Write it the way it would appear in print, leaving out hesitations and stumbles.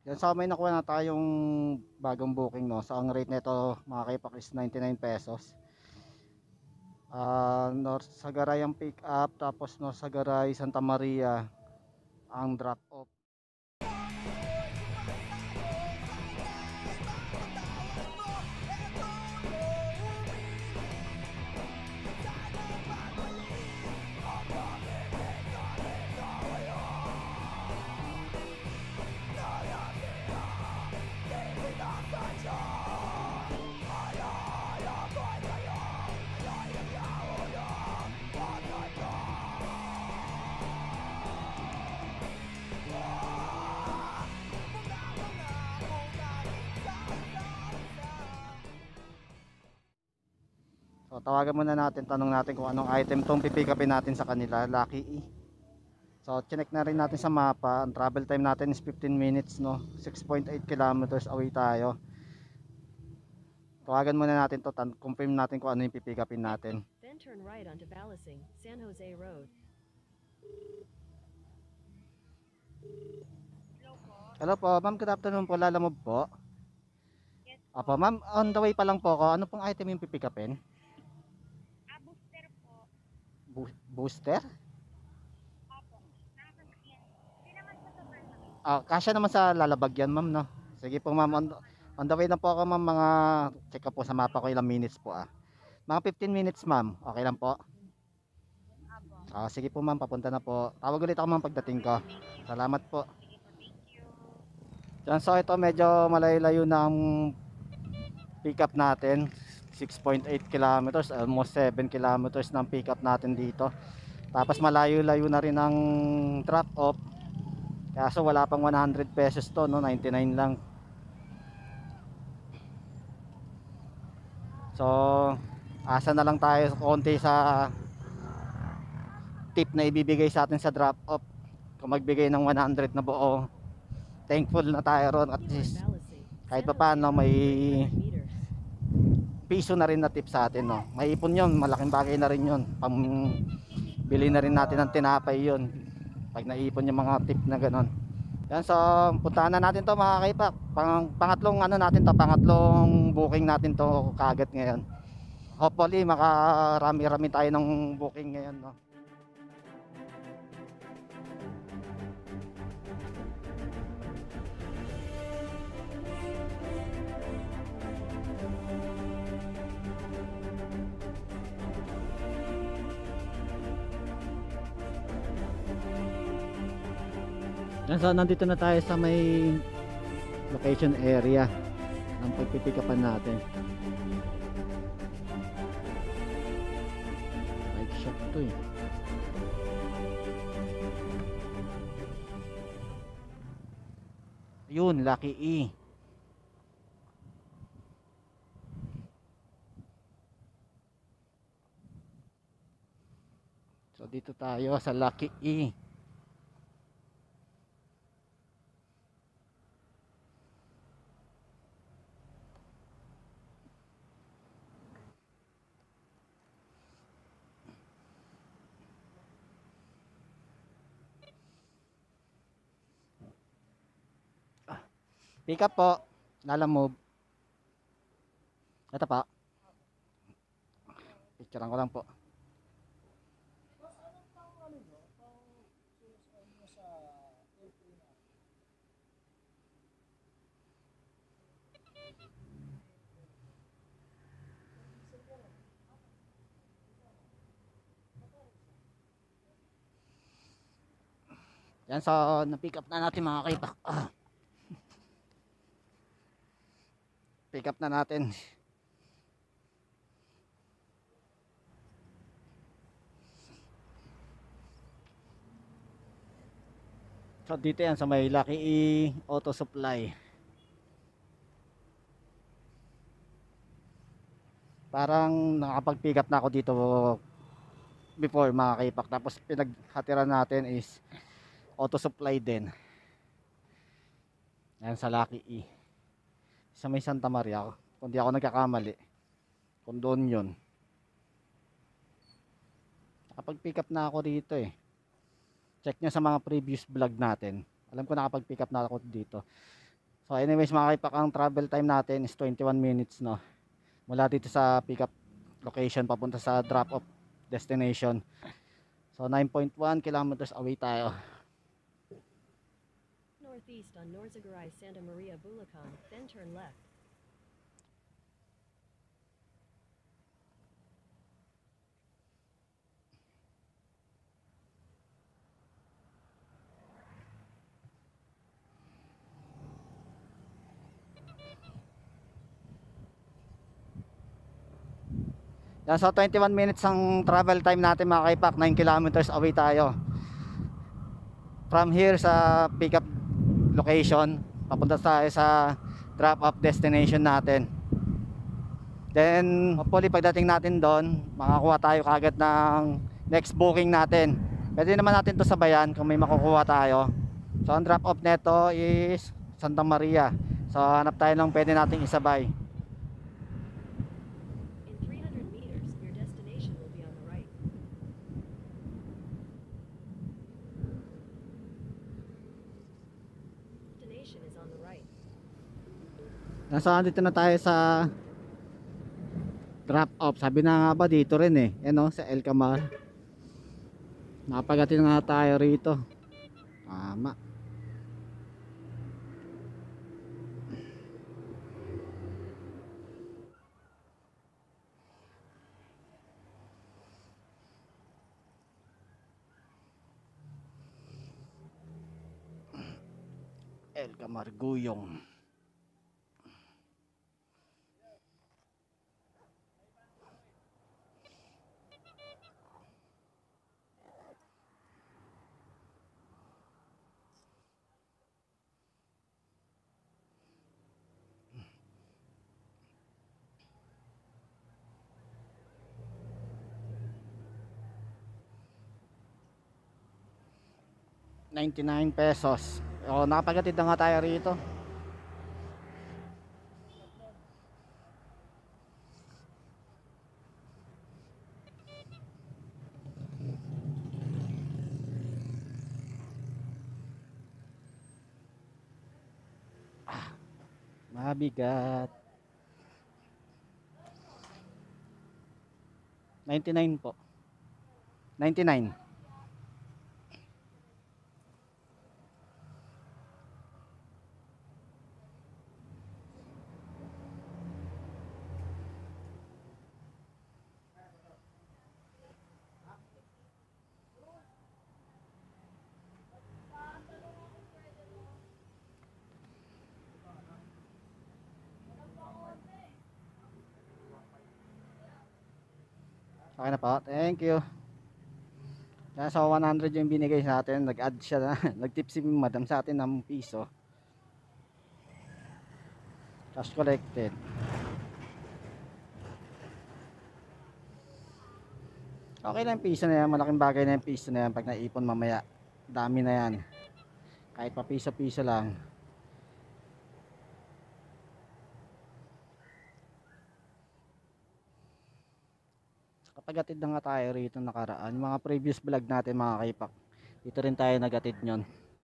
Yan, sa may nakuha na tayong bagong booking, no. So ang rate nito mga kaipak is 99 pesos. North Sagaray ang pick up, tapos North Sagaray Santa Maria ang drop off. So tawagan muna natin, tanong natin kung anong item tong pipick upin natin sa kanila, Lucky E. So chinek na rin natin sa mapa, ang travel time natin is 15 minutes, no. 6.8 kilometers away tayo. Tawagan muna natin to, confirm natin kung ano yung pipick upin natin. Then turn right onto Balasing, San Jose Road. Hello po, ma'am, good afternoon po, Lalamove po. Apo, ma'am, on the way pa lang po ako. Ano pong item yung pipick upin? Booster po. Booster? Opo. Nakakasakyan. Hindi naman po sa permanent. Kasya naman sa lalabag yan, ma'am, no? Sige po, ma'am, on the way na po ako, ma'am. Mga check up po sa mapa ko, ilang minutes po, mga 15 minutes, ma'am. Okay lang po? Opo. Sige po, ma'am, papunta na po. Tawag ulit ako, ma'am, pagdating ko. Salamat po. Sige po, thank you. Yan, so ito medyo malayo-layo na ang pick up natin. 6.8 kilometers, almost 7 kilometers ng pick up natin dito. Tapos malayo-layo na rin ang drop off. Kaso wala pang 100 pesos to, no? 99 lang. So asa na lang tayo konti sa tip na ibibigay sa atin sa drop off. Kung magbigay ng 100 na buo, thankful na tayo ron, at least kahit pa paano may piso na rin na tip sa atin, no. Maipon yun, malaking bagay na rin yun. Bili na rin natin ng tinapay yun pag naipon yung mga tip na ganon. Yan, so puntahan na natin to, mga kaipak. Pangatlong ano natin to, pangatlong booking natin to kaagad ngayon. Hopefully makarami-rami tayo ng booking ngayon, no. Yan, so nandito na tayo sa may location area ng pagpipikapan natin. Bike shop to eh. Yun, Lucky E. So dito tayo sa Lucky E. Pick up po, Lalamove. Ito pa. Picturean ko lang po. Yan, so na-pick up na natin, mga kaipak. Pick up na natin. So dito yan sa may Lucky E Auto Supply. Parang nakapag-pick up na ako dito before, mga kaipak. Tapos pinaghatiran natin is Auto Supply din. Yan sa Lucky E. Sa may Santa Maria, kung di ako nagkakamali, kung doon yun. Nakapag-pick up na ako dito eh. Check nyo sa mga previous vlog natin. Alam ko nakapag-pick up na ako dito. So anyways mga kaipak, ang travel time natin is 21 minutes no. Mula dito sa pick up location papunta sa drop off destination. So 9.1 kilometers away tayo. Northeast on Norzagaray Santa Maria Bulacan, then turn left. Yan, so 21 minutes ang travel time natin mga kaipak, 9 kilometers away tayo. From here sa pick up location, papunta tayo sa drop off destination natin. Then hopefully pagdating natin doon, makakuha tayo kagad ng next booking natin. Pwede naman natin to sabayan kung may makukuha tayo. So ang drop off neto is Santa Maria. So hanap tayo ng pwede nating isabay. In 300 meters, your destination will be on the right. Destination is on the right. Nandito na tayo sa drop off. Sabi na nga ba dito rin eh. Yan o, sa El Camar. Nakapagatin nga tayo rito. Tama. El Camar Guyong. ₱99. O, nakapagatid na nga tayo rito. Mabigat. 99 po. 99. Okay na po. Thank you. Yan, so 100 yung binigay sa atin. Nag-add siya na. Nag-tip si madam sa atin ng piso. Cash collected. Okay na yung piso na yan. Malaking bagay na yung piso na yan. Pag naipon mamaya, dami na yan. Kahit pa piso-piso lang. Kapag atid na nga tayo rito nakaraan. Yung mga previous vlog natin mga kaipak, dito rin tayo nagatid nyon.